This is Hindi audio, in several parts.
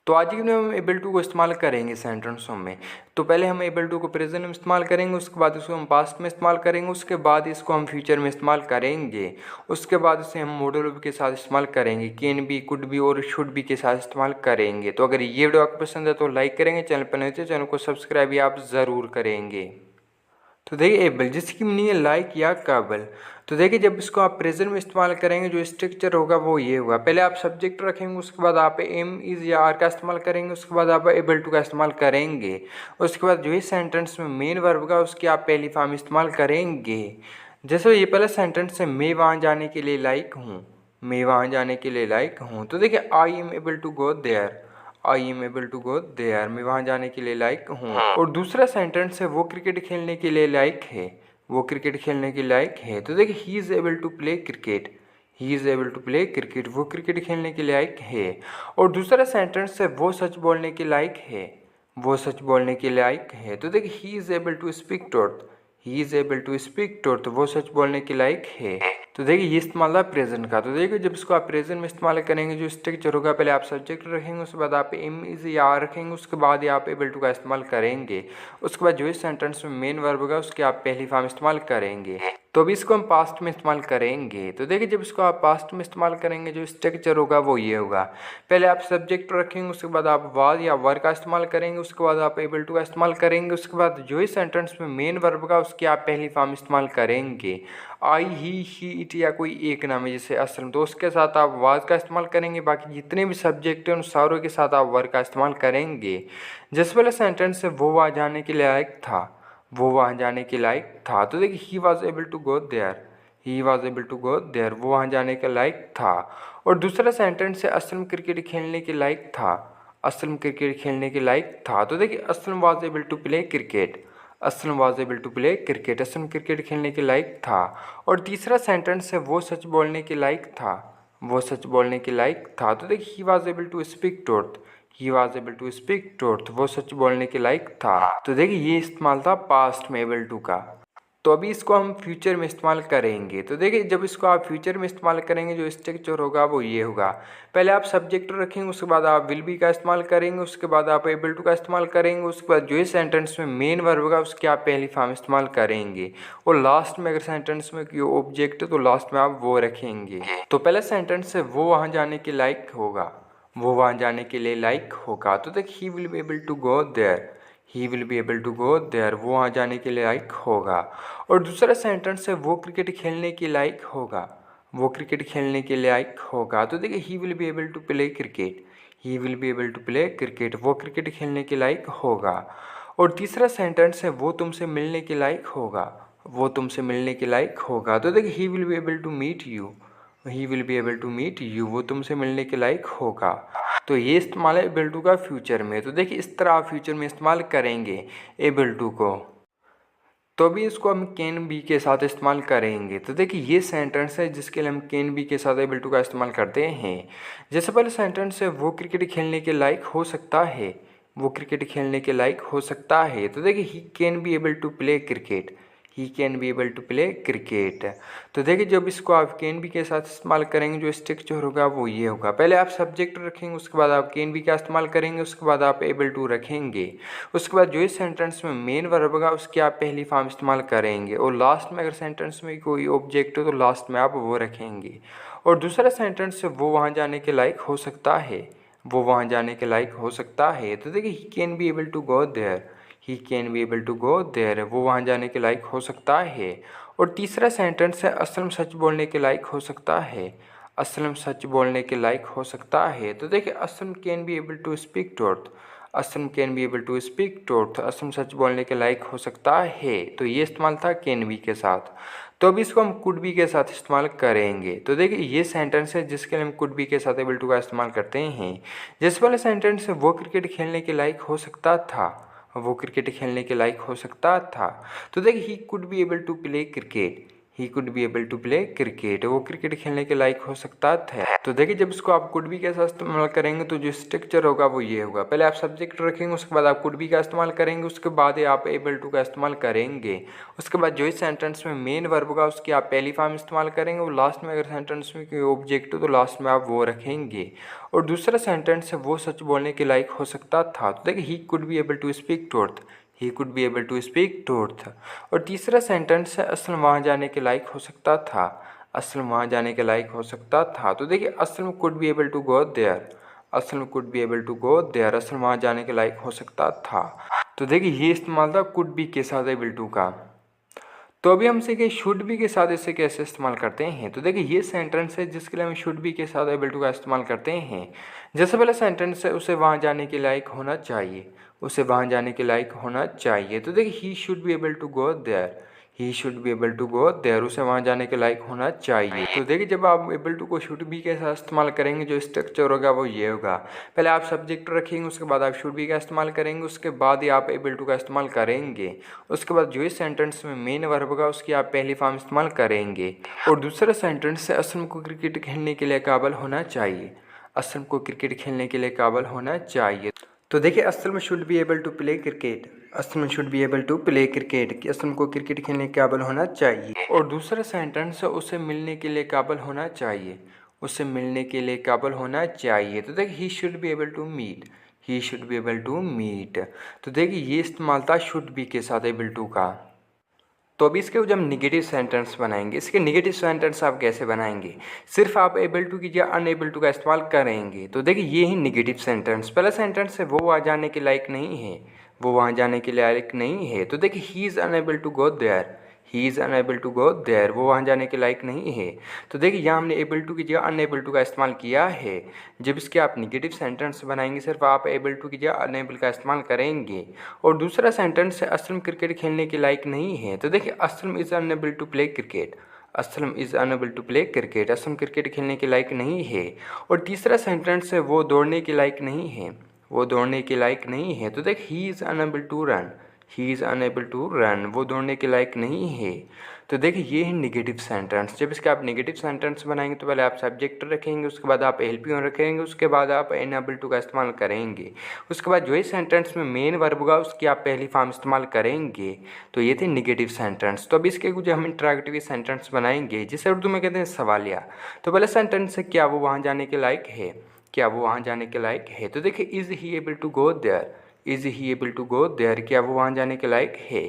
तो आज की वीडियो में हम एबल टू को इस्तेमाल करेंगे सेंटेंसों में। तो पहले हम एबल टू को प्रेजेंट में इस्तेमाल करेंगे, उसके बाद इसको हम पास्ट में इस्तेमाल करेंगे, उसके बाद इसको हम फ्यूचर में इस्तेमाल करेंगे, उसके बाद इसे हम मॉडल वर्ब के साथ इस्तेमाल करेंगे, कैन बी, कुड बी और शुड बी के साथ इस्तेमाल करेंगे। तो अगर ये वीडियो आपको पसंद है तो लाइक करेंगे, चैनल पर नए तो चैनल को सब्सक्राइब भी आप ज़रूर करेंगे। तो देखिए एबल जिसकी मीनिंग है लाइक या काबल। तो देखिए जब इसको आप प्रेजेंट में इस्तेमाल करेंगे जो स्ट्रक्चर होगा वो ये होगा, पहले आप सब्जेक्ट रखेंगे, उसके बाद आप एम, इज़ या आर का इस्तेमाल करेंगे, उसके बाद आप एबल टू का इस्तेमाल करेंगे, उसके बाद जो ही सेंटेंस में मेन वर्ब का उसकी आप पहली फॉर्म इस्तेमाल करेंगे। जैसे ये पहला सेंटेंस है, मैं वहाँ जाने के लिए लायक हूँ, मैं वहाँ जाने के लिए लायक हूँ। तो देखिए I am able to go there, I am able to go there, मैं वहाँ जाने के लिए लायक हूँ। और दूसरा सेंटेंस है, वो क्रिकेट खेलने के लिए लायक है, वो क्रिकेट खेलने के लायक है। तो देखिए he is able to play cricket, he is able to play cricket, वो क्रिकेट खेलने के लायक है। और दूसरा सेंटेंस है, वो सच बोलने के लायक है, वो सच बोलने के लायक है। तो देखिए he is able to speak truth, he is able to speak truth, वो सच बोलने के लायक है। तो देखिए ये इस्तेमाल है प्रेजेंट का। तो देखिए जब इसको आप प्रेजेंट में इस्तेमाल करेंगे जो स्ट्रक्चर होगा, पहले आप सब्जेक्ट रखेंगे, उसके बाद आप एम, इज या आर रखेंगे, उसके बाद ही आप एबल टू का इस्तेमाल करेंगे, उसके बाद जो इस सेंटेंस में मेन वर्ब होगा उसकी आप पहली फॉर्म इस्तेमाल करेंगे। तो अभी इसको हम पास्ट में इस्तेमाल करेंगे। तो देखिए जब इसको आप पास्ट में इस्तेमाल करेंगे जो स्ट्रक्चर होगा वो ये होगा, पहले आप सब्जेक्ट रखेंगे, उसके बाद आप वाज या वर का इस्तेमाल करेंगे, उसके बाद आप एबल टू का इस्तेमाल करेंगे, उसके बाद जो ही सेंटेंस में मेन वर्ब का उसकी आप पहली फॉर्म इस्तेमाल करेंगे। आई, ही, इट या कोई एक नाम है जैसे असलम, तो उसके साथ आप वाज का इस्तेमाल करेंगे। बाकी जितने भी सब्जेक्ट हैं उन सारों के साथ आप वर का इस्तेमाल करेंगे। जिस वाला सेंटेंस है, वो वहाँ जाने के लायक था, वो वहाँ जाने के लायक था। तो देखिए he was able to go there, he was able to go there, वो वहाँ जाने के लायक था। और दूसरा सेंटेंस है, असलम क्रिकेट खेलने के लायक था, असलम क्रिकेट खेलने के लायक था। तो देखिए Aslam was able to play cricket, Aslam was able to play cricket, Aslam cricket खेलने के लायक था। और तीसरा सेंटेंस है, वो सच बोलने के लायक था, वो सच बोलने के लायक था। तो देखिए he was able to speak truth, he was able to speak truth, वो सच बोलने के लायक था। तो देखिए ये इस्तेमाल था पास्ट में एबल टू का। तो अभी इसको हम फ्यूचर में इस्तेमाल करेंगे। तो देखिए जब इसको आप फ्यूचर में इस्तेमाल करेंगे जो स्ट्रक्चर होगा वो ये होगा, पहले आप सब्जेक्ट रखेंगे, उसके बाद आप विल बी का इस्तेमाल करेंगे, उसके बाद आप एबल टू का इस्तेमाल करेंगे, उसके बाद जो इस सेंटेंस में मेन वर्ब होगा उसकी आप पहली फॉर्म इस्तेमाल करेंगे। और लास्ट में अगर सेंटेंस में कोई ऑब्जेक्ट है तो लास्ट में आप वो रखेंगे। तो पहला सेंटेंस है, वो वहाँ जाने के लायक होगा, वो वहाँ जाने के लिए लायक होगा। तो देखिए he will be able to go there, he will be able to go there, वो वहाँ जाने के लिए लायक होगा। और दूसरा सेंटेंस है, वो क्रिकेट खेलने के लायक होगा, वो क्रिकेट खेलने के लायक होगा। तो देखिए he will be able to play cricket, he will be able to play cricket, वो क्रिकेट खेलने के लायक होगा। और तीसरा सेंटेंस है, वो तुमसे मिलने के लायक होगा, वो तुमसे मिलने के लायक होगा। तो देखिए he will be able to meet you, he will be able to meet you, वो तुमसे मिलने के लायक होगा। तो ये इस्तेमाल है एबल टू का फ्यूचर में। तो देखिए इस तरह आप फ्यूचर में इस्तेमाल करेंगे एबल टू को। तो अभी इसको हम कैन बी के साथ इस्तेमाल करेंगे। तो देखिए ये सेंटेंस है जिसके लिए हम कैन बी के साथ एबल टू का इस्तेमाल करते हैं। जैसे पहले सेंटेंस है, वो क्रिकेट खेलने के लायक हो सकता है, वो क्रिकेट खेलने के लायक हो सकता है। तो देखिए he can be able to play cricket, he can be able to play cricket. तो देखिए जब इसको आप कैन बी के साथ इस्तेमाल करेंगे जो स्ट्रक्चर होगा वो ये होगा, पहले आप सब्जेक्ट रखेंगे, उसके बाद आप कैन बी का इस्तेमाल करेंगे, उसके बाद आप एबल टू रखेंगे, उसके बाद जो इस सेंटेंस में मेन वर्ब होगा उसकी आप पहली फॉर्म इस्तेमाल करेंगे। और लास्ट में अगर सेंटेंस में कोई ऑब्जेक्ट हो तो लास्ट में आप वो रखेंगे। और दूसरा सेंटेंस है, वो वहाँ जाने के लायक हो सकता है, वो वहाँ जाने के लायक हो सकता है। तो देखिए he can be able to go there, he can be able to go there, वो वहाँ जाने के लायक हो सकता है। और तीसरा सेंटेंस है, असलम सच बोलने के लायक हो सकता है, असलम सच बोलने के लायक हो सकता है। तो देखिए Aslam can be able to speak truth, Aslam can be able to speak truth, Aslam सच बोलने के लायक हो सकता है। तो ये इस्तेमाल था कैन बी के साथ। तो अभी इसको हम कुड बी के साथ इस्तेमाल करेंगे। तो देखिए ये सेंटेंस है जिसके लिए हम कुड बी के साथ एबल टू का इस्तेमाल करते हैं। जिस वाला सेंटेंस है, वो क्रिकेट खेलने के लायक हो सकता था, वो क्रिकेट खेलने के लायक हो सकता था। तो देखिए he could be able to play cricket, he could be able to play cricket, वो क्रिकेट खेलने के लायक हो सकता था। तो देखिए जब इसको आप कुड बी के साथ इस्तेमाल करेंगे तो जो स्ट्रक्चर होगा वो ये होगा, पहले आप सब्जेक्ट रखेंगे, उसके बाद आप कुड बी का इस्तेमाल करेंगे, उसके बाद आप एबल टू का इस्तेमाल करेंगे। उसके बाद जो इस सेंटेंस में मेन वर्ब होगा उसकी आप पहली फॉर्म इस्तेमाल करेंगे, और लास्ट में अगर सेंटेंस में कोई ऑब्जेक्ट हो तो लास्ट में आप वो रखेंगे। और दूसरा सेंटेंस है वो सच बोलने के लायक हो सकता था, तो देखिए he could be able to speak truth, he could be able to speak truth. और तीसरा सेंटेंस है असलम वहाँ जाने के लायक हो सकता था, असलम वहाँ जाने के लायक हो सकता था। तो देखिए Aslam could be able to go there, Aslam could be able to go there, Aslam वहाँ जाने के लायक हो सकता था। तो देखिए ये इस्तेमाल था कुड बी के साथ एबल टू का। तो अभी हम सीखे शुड बी के साथ इसे कैसे इस्तेमाल करते हैं। तो देखिए ये सेंटेंस है जिसके लिए हम शुड बी के साथ एबल टू का इस्तेमाल करते हैं। जैसे पहला सेंटेंस है उसे वहाँ जाने के लायक होना चाहिए, उसे वहाँ जाने के लायक होना चाहिए। तो देखिए he should be able to go there, he should be able to go there, उसे वहाँ जाने के लायक होना चाहिए। तो देखिए जब आप एबल टू को शुड बी के साथ इस्तेमाल करेंगे जो स्ट्रक्चर होगा वो ये होगा, पहले आप सब्जेक्ट रखेंगे, उसके बाद आप शुड बी का इस्तेमाल करेंगे, उसके बाद ही आप एबल टू का इस्तेमाल करेंगे। उसके बाद जो इस सेंटेंस में मेन वर्ब होगा उसकी आप पहली फॉर्म इस्तेमाल करेंगे। और दूसरा सेंटेंस है असलम को क्रिकेट खेलने के लिए काबिल होना चाहिए, असलम को क्रिकेट खेलने के लिए काबिल होना चाहिए। तो देखिए Aslam should be able to play cricket, Aslam should be able to play cricket, कि असलम को क्रिकेट खेलने के काबिल होना चाहिए। और दूसरा सेंटेंस है उसे मिलने के लिए काबिल होना चाहिए, उसे मिलने के लिए काबिल होना चाहिए। तो देखिए he should be able to meet, he should be able to meet. तो देखिए ये इस्तेमाल था शुड बी के साथ एबल टू का। तो अभी इसके जो हम निगेटिव सेंटेंस बनाएंगे, इसके निगेटिव सेंटेंस आप कैसे बनाएंगे, सिर्फ आप एबल टू की जगह अनएबल टू का इस्तेमाल करेंगे। तो देखिए ये ही निगेटिव सेंटेंस, पहला सेंटेंस है वो वहाँ जाने के लायक नहीं है, वो वहाँ जाने के लायक नहीं है। तो देखिए he is unable to go there, he is unable to go there, वो वहाँ जाने के लायक नहीं है। तो देखिए यहाँ हमने एबल टू की जगह अनएबल टू का इस्तेमाल किया है। जब इसके आप निगेटिव सेंटेंस बनाएंगे सिर्फ आप एबल टू की जगह अनएबल का इस्तेमाल करेंगे। और दूसरा सेंटेंस है असलम क्रिकेट खेलने के लायक नहीं है। तो देखिए Aslam is unable to play cricket, Aslam is unable to play cricket, Aslam cricket खेलने के लायक नहीं है। और तीसरा सेंटेंस है वो दौड़ने के लायक नहीं है, वो दौड़ने के लायक नहीं है। तो देख he is unable to run, he is unable to run, वो दौड़ने के लायक नहीं है। तो देखिए ये है निगेटिव सेंटेंस। जब इसके आप निगेटिव सेंटेंस बनाएंगे तो पहले आप सब्जेक्ट रखेंगे, उसके बाद आप हेल्पिंग रखेंगे, उसके बाद आप अनएबल टू का इस्तेमाल करेंगे। उसके बाद जो ही सेंटेंस में मेन वर्ब होगा उसकी आप पहली फॉर्म इस्तेमाल करेंगे। तो ये थे निगेटिव सेंटेंस। तो अब इसके कुछ हम इंटरैक्टिव सेंटेंस बनाएंगे जिसे उर्दू में कहते हैं सवालिया। तो पहले सेंटेंस है क्या वो वहाँ जाने के लायक है, क्या वो वहाँ जाने के लायक है। तो देखिए is he able to go there, is he able to go there, क्या वो वहाँ जाने के लायक है।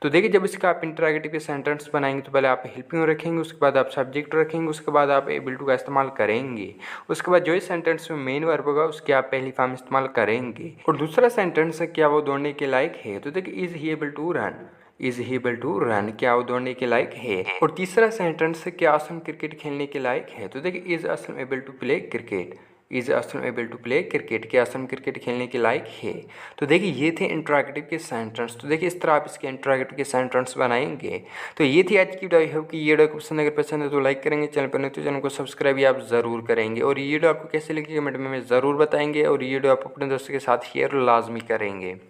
तो देखिए जब इसका आप इंटरैक्टिव सेंटेंस बनाएंगे तो पहले आप हेल्पिंग रखेंगे, उसके बाद आप सब्जेक्ट रखेंगे, उसके बाद आप एबल टू का इस्तेमाल करेंगे। उसके बाद जो इस सेंटेंस में मेन वर्ब होगा उसकी आप पहली फॉर्म इस्तेमाल करेंगे। और दूसरा सेंटेंस है क्या वो दौड़ने के लायक है। तो देखिए is he able to run, is he able to run, क्या वो दौड़ने के लायक है। और तीसरा सेंटेंस है क्या असलम क्रिकेट खेलने के लायक है। तो देखिए is Aslam able to play cricket, is Aslam able to play cricket, क्या असलम क्रिकेट खेलने के लायक है। तो देखिए ये थे इंटरैक्टिव के सेंटेंस। तो देखिए इस तरह आप इसके इंटरैक्टिव के सेंटेंस बनाएंगे। तो ये थी आज की वीडियो। आई होप कि ये वीडियो को पसंद, अगर पसंद है तो लाइक करेंगे, चैनल पर नहीं तो चैनल को सब्सक्राइब भी आप ज़रूर करेंगे। और ये वीडियो आपको कैसे लगी कमेंट में ज़रूर बताएंगे, और ये वीडियो आप अपने दोस्तों के साथ शेयर लाजमी करेंगे।